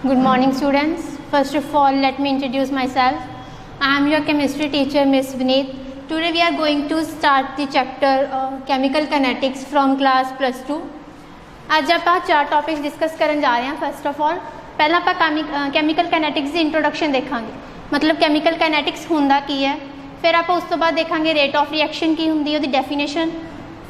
Good morning, students. First of all, let me introduce myself. I am your chemistry teacher, Miss Vineet. Today we are going to start the chapter Chemical Kinetics from class plus 2. ਅੱਜ ਆਪਾਂ 4 topics discuss ਕਰਨ ਜਾ ਰਹੇ ਹਾਂ। First of all ਪਹਿਲਾਂ ਆਪਾਂ chemical ਕਾਈਨੈਟਿਕਸ ਦੀ introduction ਦੇਖਾਂਗੇ, ਮਤਲਬ ਕੈਮੀਕਲ ਕਾਈਨੈਟਿਕਸ ਹੁੰਦਾ ਕੀ ਹੈ। ਫਿਰ ਆਪਾਂ ਉਸ ਤੋਂ ਬਾਅਦ ਦੇਖਾਂਗੇ ਰੇਟ ਆਫ ਰਿਐਕਸ਼ਨ ਕੀ ਹੁੰਦੀ ਹੈ, ਉਹਦੀ ਡੈਫੀਨੇਸ਼ਨ,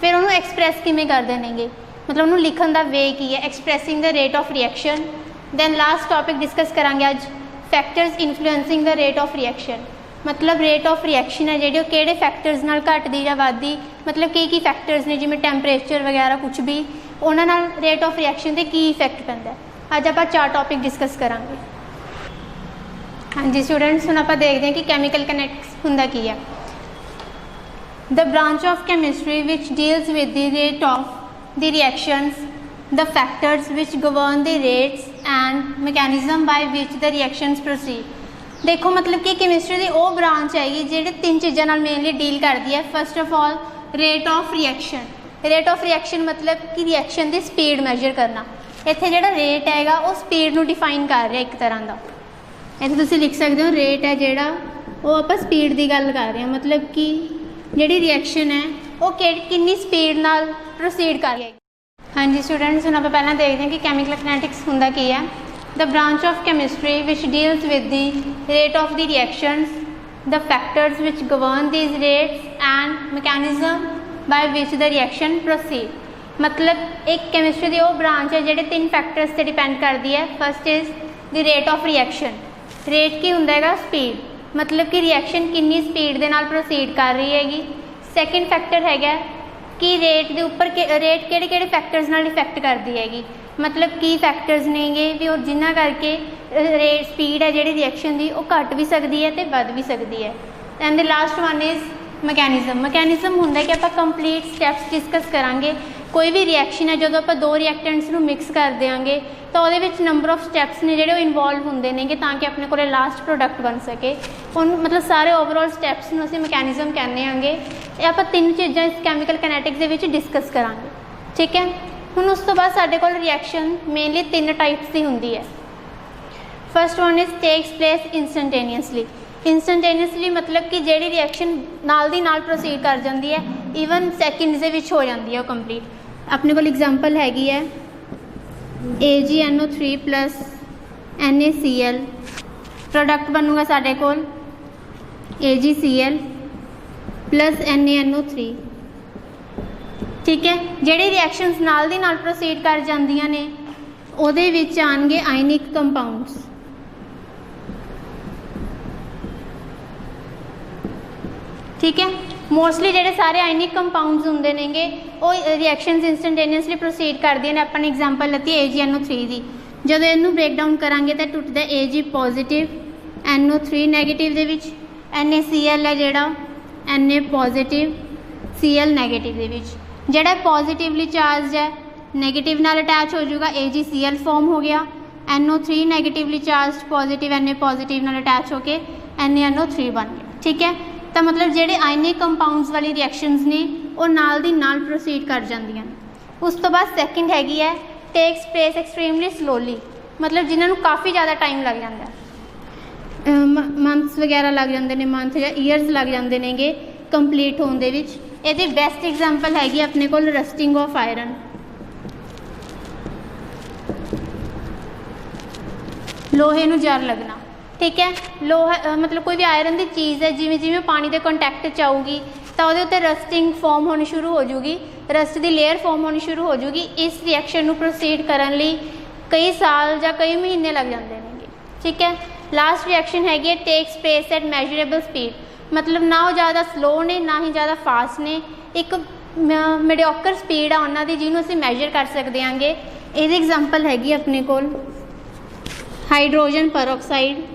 ਫਿਰ ਉਹਨੂੰ ਐਕਸਪ੍ਰੈਸ ਕਿਵੇਂ ਕਰਦੇ ਨੇਗੇ, ਮਤਲਬ ਉਹਨੂੰ ਲਿਖਣ ਦਾ ਵੇ ਕੀ ਹੈ, expressing the rate of reaction. Then last topic discuss करांगे ਅੱਜ factors influencing the rate of reaction, मतलब रेट ऑफ रिएक्शन है जी कि फैक्टर्स नाल घटदी या वधदी, मतलब की फैक्टर्स ने जिवें टैंपरेचर वगैरह कुछ भी उन्हां नाल रेट ऑफ रिएक्शन ते की इफेक्ट पैंदा है। अज आपां 4 टॉपिक डिस्कस करांगे। हाँ जी स्टूडेंट्स, हुण आपां देखदे हां कि कैमिकल काइनेटिक्स हुंदा की है। The branch of chemistry which deals with the rate of the reactions, the factors which govern the rates and mechanism by which the reactions proceed। देखो मतलब कि केमिस्ट्री की वो ब्रांच हैगी जिहड़ी 3 चीज़ों नाल मेनली डील करती है। First of all rate of reaction. Rate of reaction मतलब कि रिएक्शन की स्पीड मैजर करना। इत्थे जिहड़ा रेट हैगा वो स्पीड नूं डिफाइन कर रहा एक तरह का। इत्थे तुसीं लिख सकते हो रेट है जिहड़ा वो आपां स्पीड की गल कर रहे हैं, मतलब कि जिहड़ी रिएक्शन है वो कितनी स्पीड नाल प्रोसीड कर रही है। हाँ जी स्टूडेंट्स, हम आप पहले देखते हैं कि कैमिकल काइनेटिक्स हुंदा की है। The branch of chemistry which deals with the rate of the reactions, the factors which govern these rates and mechanism by which the reaction proceed. मतलब एक केमिस्ट्री की वो ब्रांच है जिहड़े 3 फैक्टर्स से डिपेंड करती है। First is the rate of reaction. Rate की हुंदा हैगा स्पीड, मतलब कि रिएक्शन कितनी स्पीड के नाल प्रोसीड कर रही हैगी। सैकेंड फैक्टर हैगा कि रेट के उपर रेट किहड़े फैक्टर्स नाल इफेक्ट करती हैगी, मतलब की फैक्टर्स नेगे भी और जिन्हां करके रेट स्पीड है जिहड़ी रिएक्शन की वो घट भी सकती है तो वध भी सकती है। And the last one is mechanism. Mechanism हुंदा कि आपां कंप्लीट स्टैप्स डिस्कस करांगे। कोई भी रिएक्शन है जो आपां 2 रिएक्टेंट्स नूं मिक्स कर देंगे तो वो नंबर ऑफ स्टैप्स ने जिहड़े इनवॉल्व होंदे नेगे ताकि अपने को लास्ट प्रोडक्ट बन सके। उन मतलब सारे ओवरऑल स्टैप्स नूं असीं मैकेनिज्म कहने आंगे। ये आपां 3 चीज़ां इस कैमिकल काइनेटिक्स दे विच डिस्कस करांगे, ठीक है। हुण उस तो बाद साडे कोल रिएक्शन मेनली 3 टाइप्स की हुंदी है। First one is takes place instantaneously. Instantaneously मतलब कि जिहड़ी रिएक्शन नाल दी नाल प्रोसीड कर जाती है, ईवन सैकेंड्स दे विच हो जाती है वो कंप्लीट। अपने कोल एग्जांपल हैगी है AgNO3 प्लस NaCl, प्रोडक्ट बनूगा साडे कोल AgCl प्लस NaNO3, ठीक है। जिहड़ी रिएक्शनस नाल दी नाल प्रोसीड कर जांदियां ने उहदे विच आउणगे आयनिक कंपाउंड्स, ठीक है। मोस्टली जिहड़े सारे आयनिक कंपाउंड्स होंदे नेगे वो रिएक्शनस इंस्टैंटेनियसली प्रोसीड करदियां ने। अपन एग्जांपल लती AgNO3 दी, जदों इनू ब्रेक डाउन करांगे तो टुटदा Ag पॉजिटिव, NO3 नैगेटिव दे विच, NaCl है जिहड़ा Na पॉजिटिव, Cl नैगेटिव दे विच। जिहड़ा पॉजिटिवली चार्ज है नैगेटिव नाल अटैच हो जाऊगा, AgCl फॉर्म हो गया। NO3 negatively charge positive Na positive नाल अटैच होके NaNO3 बन गया, ठीक है। तो मतलब जिहड़े आयनिक कंपाउंड्स वाली रिएक्शनस ने वो नाल दी नाल प्रोसीड कर जांदियां। उस तो बाद सैकेंड हैगी है टेक्स प्लेस एक्सट्रीमली स्लोली, मतलब जिन्हां नूं काफ़ी ज़्यादा टाइम लग जाता है, मंथ्स वगैरह लग जाते हैं, मंथ या ईयरस लग जाते हैं कंप्लीट होने दे विच। इहदी बेस्ट एग्जांपल हैगी अपने कोल रस्टिंग ऑफ आयरन। लोहे नूं जर लगना, ठीक है। लोहा मतलब कोई भी आयरन की चीज़ है, जिमें जिमें पानी के कंटैक्ट च आऊगी तो वो उत्ते रस्टिंग फॉर्म होनी शुरू हो जूगी, रस्ट की लेयर फॉर्म होनी शुरू हो जूगी। इस रिएक्शन को प्रोसीड करने लई कई साल या कई महीने लग जाते हैं, ठीक है। लास्ट रिएक्शन हैगी टेक्स प्लेस एट मैजरेबल स्पीड, मतलब ना वो ज़्यादा स्लो ने ना ही ज़्यादा फास्ट ने, एक मीडियोकर स्पीड है उन्होंने जिन्होंने असीं मैजर कर सकते हैं। ये एग्जांपल हैगी अपने कोल hydrogen peroxide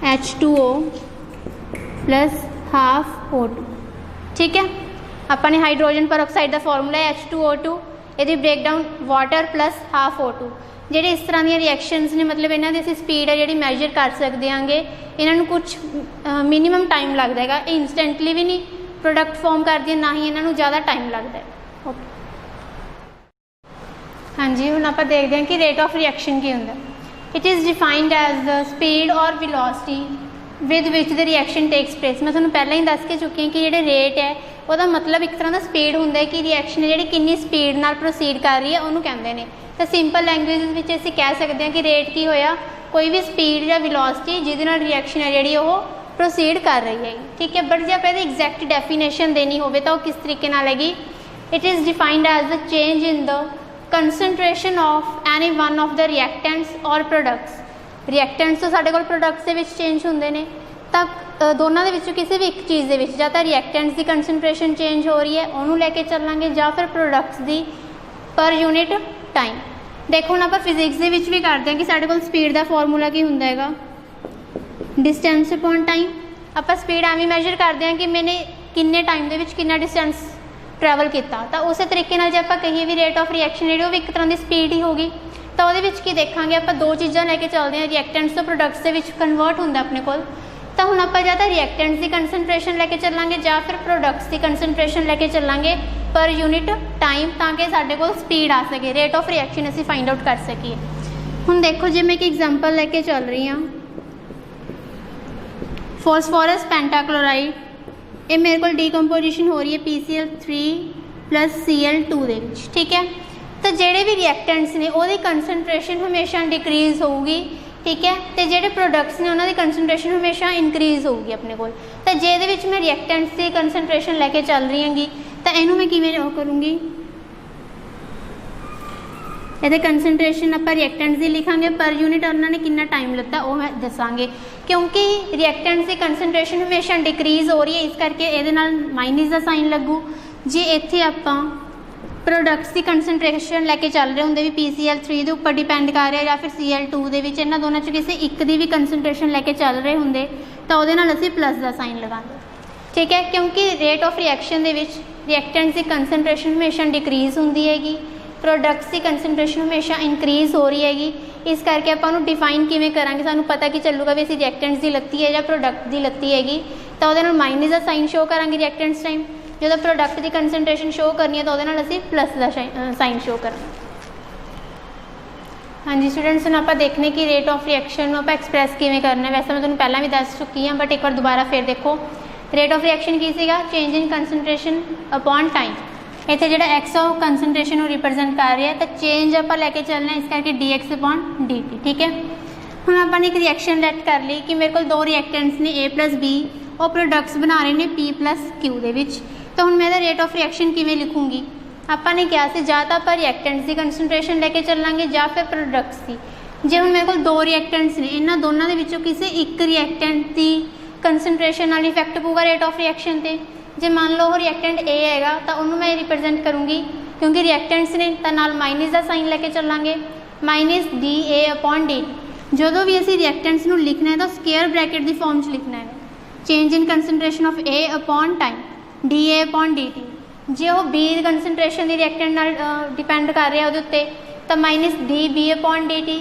H2O plus half O2, ठीक है। अपने हाइड्रोजन परऑक्साइड का फॉर्मूला है H2O2, ये breakdown water plus half O2। ਜਿਹੜੇ इस तरह दी रिएक्शनस ने मतलब इन्हों की असीं स्पीड है जी मैजर कर सकते हैं। इन्हों कुछ मिनीमम टाइम लगता है, ये इंस्टेंटली भी नहीं प्रोडक्ट फॉर्म करती, ना ही इन्हों ज़्यादा टाइम लगता है। ओके हाँ जी, हुण आपां देखदे हां कि रेट ऑफ रिएक्शन की हुंदा। It is defined as the speed और velocity with which the reaction takes place. मैं तुहानूं पहलां ही दस के चुकी हां कि जिहड़े रेट है ਉਹਦਾ मतलब एक तरह का स्पीड हुंदा है कि रिएक्शन जिहड़ी किन्नी स्पीड नाल प्रोसीड कर रही है उहनूं कहंदे ने। तो सिंपल लैंगुएज विच असीं कह सकते हैं कि रेट की होया कोई भी स्पीड या वेलोसिटी जिहदे नाल रिएक्शन है जिहड़ी वो प्रोसीड कर रही है, ठीक है। बट जे आपां इहदी एग्जैक्ट डेफिनेशन देनी होवे तां किस तरीके नाल हैगी, it is defined as the change in the concentration of any one of the reactants और प्रोडक्ट्स। रिएक्टेंट्स तो साडे कोल प्रोडक्ट्स दे विच चेंज हुंदे ने, तां दोनों के विचों किसी भी एक चीज़ के विच जां तां रिएक्टेंट्स की कंसनट्रेशन चेंज हो रही है उन्होंने लैके चलांगे, जां फिर प्रोडक्ट्स की पर यूनिट टाइम। देखो हुण आपां फिजिक्स दे विच भी करते हैं कि साडे कोल स्पीड का फॉर्मूला की हुंदा हैगा, डिस्टेंस अपॉन टाइम। आपां स्पीड एवें मैजर करते हैं कि मैंने किन्ने टाइम दे विच किन्ना डिस्टेंस ट्रैवल किया, तो उस तरीके नाल जे आपां कहिए भी रेट ऑफ रिएक्शन जिहड़ी वो एक तरह की स्पीड ही होगी। तो उहदे विच की देखांगे आपां दो चीज़ां लैके चलते हैं, रिएक्टेंट्स तो प्रोडक्ट्स दे विच कन्वर्ट हुंदा अपने कोल। तो हुण आपां जां तां रिएक्टेंट्स की कंसनट्रेशन लैके चलांगे जां फिर प्रोडक्ट्स की कंसनट्रेशन लैके चलांगे पर यूनिट टाइम, ताकि साडे कोल स्पीड आ सके, रेट ऑफ रिएक्शन असीं फाइंड आउट कर सकीए। हुण देखो जे मैं एक एग्जांपल लैके चल रही हाँ, फॉस्फोरस पेंटाक्लोराइड, ये मेरे को डीकंपोजिशन हो रही है PCl3 + Cl2 दे विच, ठीक है। तो जिहड़े भी रिएक्टेंट्स ने उहदी कंसनट्रेशन हमेशा डिक्रीज़ होगी, ठीक है। तो जिहड़े प्रोडक्ट्स ने उन्होंने कंसनट्रेशन हमेशा इनक्रीज़ होगी अपने को। तो जिहदे विच मैं रिएक्टेंट्स की कंसनट्रेशन लैके चल रही हैगी तो इनू मैं किवें वो करूँगी, ये कंसनट्रेशन आप रिएक्टेंट्स की लिखांगे पर यूनिट उन्होंने कितना टाइम लगता वो मैं दसांगे, क्योंकि रिएक्टेंट्स की कंसनट्रेशन हमेशा डिक्रीज़ हो रही है, इस करके ये माइनस का साइन लगू। जे इत्थे आपां प्रोडक्ट्स की कंसनट्रेशन लैके चल रहे होंगे भी PCl3 के उपर डिपेंड कर रहा या फिर Cl2 के विच, इन्हां दोनों किसी एक की भी कंसनट्रेशन लैके चल रहे होंगे तो वो असीं प्लस का साइन लगांगे, ठीक है। क्योंकि रेट ऑफ रिएक्शन के विच रिएक्टेंट्स की कंसनट्रेशन हमेशा डिक्रीज़ होंदी हैगी, प्रोडक्ट्स की कंसनट्रेशन हमेशा इनक्रीज़ हो रही हैगी, इस करके आपां नूं डिफाइन किवें करांगे, सानूं पता कि चलूगा भी असीं रिएक्टेंट्स की लत्ती है या प्रोडक्ट की लत्ती हैगी, तो वो माइनस का साइन शो करांगे रिएक्टेंट्स टाइम। जो प्रोडक्ट की कंसनट्रेशन शो करनी है तो वो असीं प्लस का साइन शो करांगे। हाँ जी स्टूडेंट्स, हम आप देखने की रेट ऑफ रिएक्शन आप एक्सप्रैस किवें करना है। वैसे मैं तुहानूं पहलां भी दस चुकी हाँ, बट एक बार दोबारा फिर देखो। रेट ऑफ रिएक्शन की सीगा, change in concentration upon time. इत्थे जिहड़ा एक्स है कंसनट्रेशन को रिप्रजेंट कर रहा है, तो चेंज आप लैके चलना इस करके dx/dt, ठीक है। हुण आपां एक रिएक्शन लैट कर ली कि मेरे को दो रिएक्टेंट्स ने A + B और प्रोडक्ट्स बना रहे हैं P + Q दे विच। तो हुण मैं रेट ऑफ रिएक्शन किवें लिखूँगी, आपने क्या से जां तां आपां रिएक्टेंट्स की कंसनट्रेशन लैके चलांगे जां फिर प्रोडक्ट्स की। जे हुण मेरे को दो रिएक्टेंट्स ने, इन्हां दोनों दे विचों किसी एक रिएक्टेंट की कंसनट्रेशन नाल इफैक्ट पऊगा रेट ऑफ रिएक्शन ते। जे मान लो वो रिएक्टेंट A हैगा तो उन्होंने मैं रिप्रजेंट करूँगी, क्योंकि रिएक्टेंट्स ने तो नाल माइनस का साइन लैके चलांगे, -dA/dt। जो भी असीं रिएक्टेंट्स नूं लिखना है तो स्केयर ब्रैकेट की फॉर्म च लिखना है, change in concentration of A upon time dA/dt। जे वो B कंसनट्रेशन की रिएक्टेंट नाल डिपेंड कर रहा है वो उत्ते तो -dB/dt।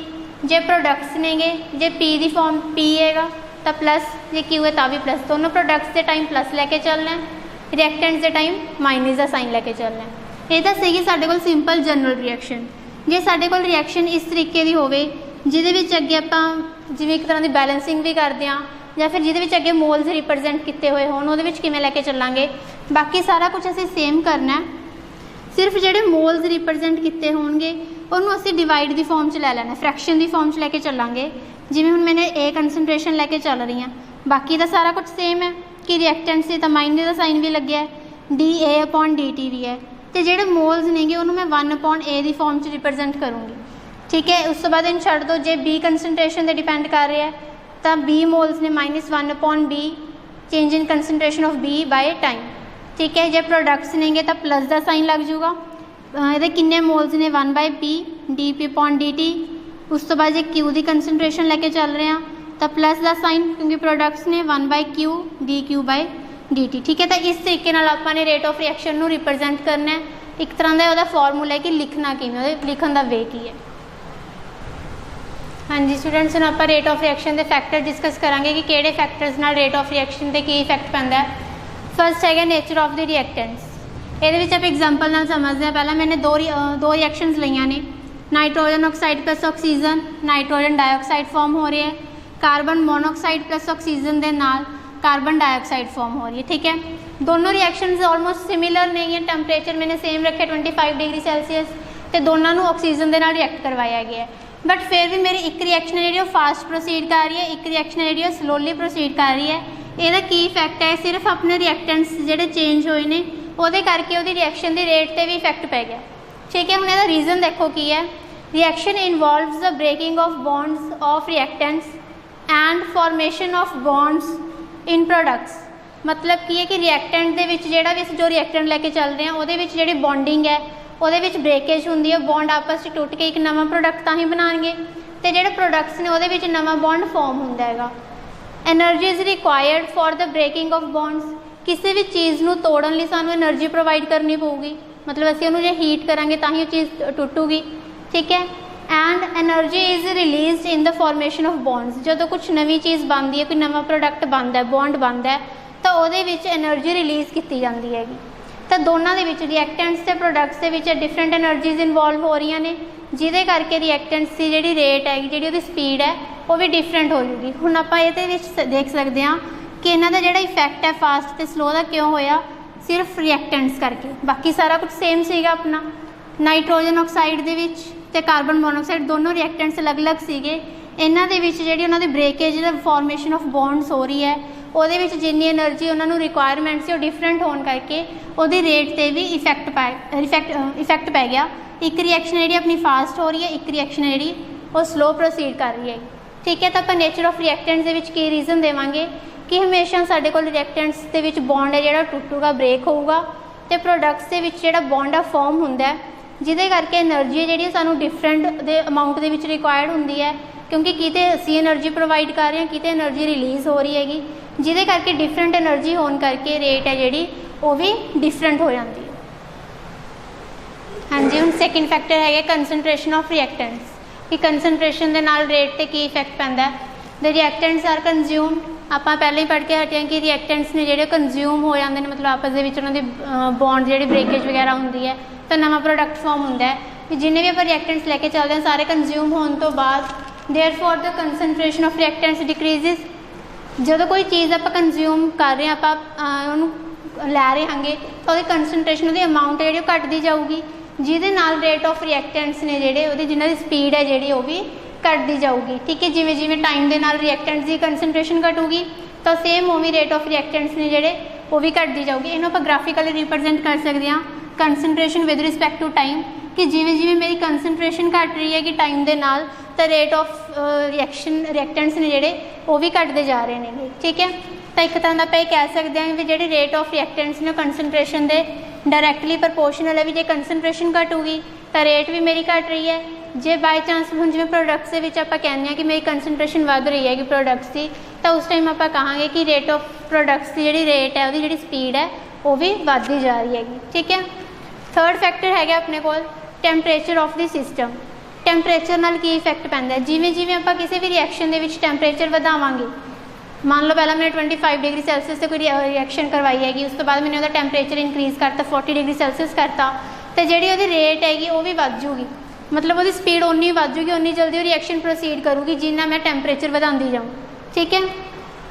जे प्रोडक्ट्स नेगे, जे P की फॉर्म P हैगा तो प्लस, जे Q है तो भी प्लस। दोनों प्रोडक्ट्स के टाइम प्लस लैके चलना है, रिएक्टेंट्स के टाइम माइनस का साइन लैके चलना है। ये तो सीगी साडे कोल सिंपल जनरल रिएक्शन। जे साडे कोल रिएक्शन इस तरीके की होवे जिहदे विच अगे आपां जिवें एक तरह की बैलेंसिंग भी करते हैं या फिर जिहदे विच अगे मोल्स रिप्रजेंट किए हुए होण उहदे विच किवें लैके चलांगे, बाकी सारा कुछ असीं सेम करना है। सिर्फ जिहड़े मोल्स रिप्रजेंट किए होणगे उहनूं असीं डिवाइड की फॉर्म च लै लैना, फ्रैक्शन की फॉर्म च लैके चलांगे। जिवें हुण मैंने A कंसनट्रेशन लैके चल रही हाँ, बाकी का सारा कुछ सेम है कि रिएक्टेंट्स से तो माइनस का साइन भी लग्या है, dA/dt भी है। तो जिहड़े मोल्स नेगे उन्होंने मैं 1/A की फॉर्म च रिप्रजेंट करूँगी, ठीक है। उस तो बाद इन छड्ड दो, जे B कंसनट्रेशन से डिपेंड कर रहा है तो B मोल्स ने -1/B, change in concentration of B by time, ठीक है। जे प्रोडक्ट्स नेगे तो प्लस का साइन लग जूगा। ये किन्ने मोल्स ने 1/P dP/dt। उस तो बाद जे Q की कंसनट्रेशन लैके चल रहे हैं तो प्लस का साइन, क्योंकि प्रोडक्ट्स ने 1/Q dQ/dt, ठीक है। तो इस तरीके नाल आपां रेट ऑफ रिएक्शन नूं रिप्रजेंट करना है। एक तरह का वह फॉर्मूला है कि लिखना किवें, लिखण दा वे की है। हाँ जी स्टूडेंट्स, हम आप रेट ऑफ रिएक्शन के फैक्टर डिस्कस करांगे कि किहड़े फैक्टर्स नाल रेट ऑफ रिएक्शन के की इफैक्ट पैंदा है। फर्स्ट है नेचर ऑफ द रिएक्टेंट्स। ये आप एग्जाम्पल नाल समझते हैं। पहला मैंने दो रिएक्शनस लईआं ने, nitrogen oxide plus oxygen nitrogen dioxide form हो रही है, कार्बन मोनोऑक्साइड प्लस ऑक्सीजन के नाल कार्बन डाइऑक्साइड फॉर्म हो रही है। ठीक है, दोनों रिएक्शनस ऑलमोस्ट सिमिलर नहीं है, टैंपरेचर मैंने सेम रखे 25 डिग्री सैल्सीयस, तो दोनों को ऑक्सीजन के नाल रिएक्ट करवाया गया है। बट फिर भी मेरी एक रिएक्शन है जी फास्ट प्रोसीड कर रही है, एक रिएक्शन है जी स्लोली प्रोसीड कर रही है। ਇਹਦਾ की इफैक्ट है, सिर्फ अपने रिएक्टेंट्स ਜਿਹੜੇ चेंज ਹੋਏ ਨੇ ਉਹਦੇ ਕਰਕੇ ਉਹਦੀ रिएक्शन की रेट पर भी इफैक्ट पै गया। ठीक है, ਹੁਣ ਇਹਦਾ रीजन देखो की है। Reaction involves the breaking of bonds of reactants and formation of bonds in products. मतलब की है कि रिएक्टेंट के जोड़ा भी जो रिएक्टेंट लैके चल रहे हैं वो जी बॉन्डिंग है वो ब्रेकेज होंगी है, बॉन्ड आपस में टुट के एक नवा प्रोडक्ट तां ही बनाएंगे, तो जोड़े प्रोडक्ट्स ने वो नवा बॉन्ड फॉर्म होंदा हैगा। Energy is required for the breaking of bonds. किसी भी चीज़ को तोड़न लई सानू एनर्जी प्रोवाइड करनी पऊगी, मतलब असीं उहनूं जे हीट करांगे तां ही वो चीज़ टुटूगी। ठीक है, and energy is release in the formation of bonds. जो कुछ नवी चीज़ बनती है, कोई नवा प्रोडक्ट बनता है, बॉन्ड बनता है, तो वो एनर्जी रिलीज़ की जाती हैगी। तो दोनों के रिएक्टेंट्स से प्रोडक्ट्स के डिफरेंट एनर्जीज इनवॉल्व हो रही ने, जिदे करके रिएक्टेंट्स की जी रेट है जी स्पीड है वो भी डिफरेंट हो जूगी। हुण आपां ये देख सकते हैं कि इन्हां दा जिहड़ा इफैक्ट है फास्ट तो स्लो का क्यों होया, सिर्फ रिएक्टेंट्स करके, बाकी सारा कुछ सेम सीगा अपना। नाइट्रोजन ऑक्साइड दे विच ते कार्बन मोनोऑक्साइड दोनों रिएक्टेंट्स अलग अलग सीगे, इन्हां दे विच जिहड़ी उन्हां दी ब्रेकेज फॉर्मेशन ऑफ बॉन्ड्स हो रही है ਉਹਦੇ ਵਿੱਚ जिन्नी एनर्जी उन्होंने रिक्वायरमेंट से डिफरेंट होने करके ਉਹਦੀ रेट से भी इफैक्ट पै गया। एक रिएक्शन जी अपनी फास्ट हो रही है, एक रिएक्शन जी वो स्लो प्रोसीड कर रही है। ठीक है, तो आप नेचर ऑफ रिएक्टेंट्स की रीजन देवांगे कि हमेशा साडे कोल रिएक्टेंट्स दे विच बॉन्ड है जिहड़ा टुटूगा, ब्रेक होऊगा, तो प्रोडक्ट्स दे विच जिहड़ा बॉन्ड है फॉर्म हुंदा है, जिहदे करके एनर्जी जिहड़ी सानू different they amount they which required हुंदी है, क्योंकि किते असीं एनर्जी प्रोवाइड कर रहे हैं, किते एनर्जी रिलीज़ हो रही हैगी, जिहदे करके डिफरेंट एनर्जी होने करके रेट है जिहड़ी वो भी डिफरेंट हो जाती है। हाँ जी, हुण सैकेंड फैक्टर है कंसनट्रेशन ऑफ रिएक्टेंट्स, कि कंसनट्रेशन के नाल रेट ते की इफैक्ट पैंदा है। द रिएक्टेंट्स आर कंज्यूम्ड, आपां पहले ही पढ़ के हटे हैं कि रिएक्टेंट्स ने जिहड़े कंज्यूम हो जाते हैं, मतलब आपस दे विच उन्हां दी बॉन्ड जिहड़ी ब्रेकेज वगैरह हुंदी है, तो नवा प्रोडक्ट फॉर्म हुंदा है। जिन्ने भी आप रिएक्टेंट्स लैके चलते हैं सारे कंज्यूम होने तो बाद therefore the concentration of reactants decreases. जो कोई चीज़ आप कंज्यूम कर रहे हैं, आप लै रहे हैं, तो वो कंसनट्रेशन वो अमाउंट है जी घटती जाऊगी, जिहदे नाल रेट ऑफ रिएक्टेंट्स ने जिहड़े वो जिन्हां दी स्पीड है जी वो भी घटती जाऊगी। ठीक है, जिवें जिवें टाइम के नाल रिएक्टेंट्स की कंसनट्रेशन घटूगी तो सेम उवें रेट ऑफ रिएक्टेंट्स ने जिहड़े वो भी घटती जाऊगी। इन्हों आप ग्राफिकली रिप्रजेंट कर सकते हैं concentration with respect to time, कि जिवें जिवें मेरी कंसनट्रेशन घट रही है कि टाइम के नाल, तो रेट ऑफ रिएक्टेंट्स ने जिहड़े वो भी घटते जा रहे हैं। ठीक है, तो एक तरह का आप ये कह सकते हैं भी जिहड़ी रेट ऑफ रिएक्टेंट्स ने कंसनट्रेशन के डायरैक्टली प्रपोर्शनल है, भी जो कंसनट्रेशन घटूगी तो रेट भी मेरी घट रही है। जे बाय चांस हम जिवें प्रोडक्ट्स के विच आपां कहने हैं कि मेरी कंसनट्रेशन वध रही है कि प्रोडक्ट्स की, तो उस टाइम आपां कहांगे कि रेट ऑफ प्रोडक्ट्स की जिहड़ी रेट है, उसकी जिहड़ी स्पीड है वो भी वधदी जा रही हैगी। ठीक है, थर्ड फैक्टर है अपने कोल temperature of the system. Temperature नाल की इफैक्ट पैंदा है, जिवें जिवें आपां किसी भी रिएक्शन दे विच टैंपरेचर वधावांगे, मान लो पहला मैंने 25 डिग्री सैल्सीयस से कोई रिएक्शन करवाई हैगी, उस तो बाद मैंने उसका टैंपरेचर इंक्रीज़ करता 40 डिग्री सैल्सीयस करता, तो जी वो रेट हैगी वो भी वध जूगी, मतलब वो स्पीड उन्नी वध जूगी, उन्नी जल्दी वो रिएक्शन प्रोसीड करूगी जिन्ना मैं टैंपरेचर वधांदी जाऊँ। ठीक है,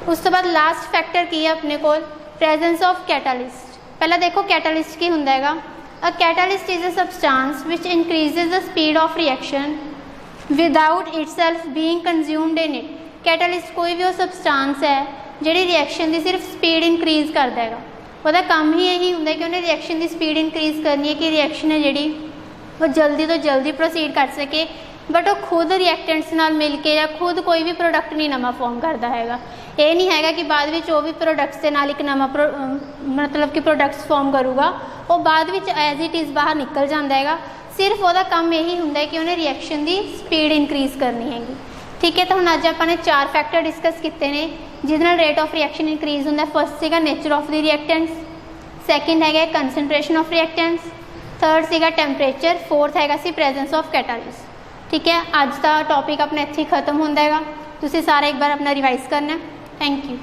उस तो बाद लास्ट फैक्टर की है अपने को प्रेजेंस ऑफ कैटालिस्ट। पहला देखो कैटालिस्ट की हुंदा हैगा, a catalyst is a substance which increases the speed of reaction without itself being consumed in it. Catalyst कोई भी वो सबस्टांस है जिहड़ी रिएक्शन की सिर्फ स्पीड इंक्रीज़ करता है, वह काम ही यही होंगे कि उन्हें रिएक्शन की स्पीड इंक्रीज़ करनी है कि रिएक्शन है जी वो जल्दी तो जल्दी प्रोसीड कर सके, बट वो खुद रिएक्टेंट्स नाल मिल के या खुद कोई भी प्रोडक्ट नहीं नवा फॉर्म करता है। ये नहीं है कि बाद में वो भी प्रोडक्ट्स के नाल एक नवा मतलब कि प्रोडक्ट्स फॉर्म करूँगा, वो बाद में एज इट इज़ बाहर निकल जाता है। सिर्फ वह काम यही होंगे कि उन्हें रिएक्शन की स्पीड इंक्रीज़ करनी हैगी। ठीक है, तो हम अज आपने 4 फैक्टर डिस्कस किए हैं जिससे रेट ऑफ रिएक्शन इंक्रीज़ होंगे। फर्स्ट सीगा nature of the reactants, second है कंसनट्रेशन ऑफ रिएक्टेंट्स, थर्ड सीगा टैंपरेचर, फोर्थ है प्रेजेंस ऑफ कैटालिस्ट। ठीक है, अज का टॉपिक अपना इत्थे खत्म होंदा हैगा, तुसीं सारे एक बार अपना रिवाइज करना। Thank you.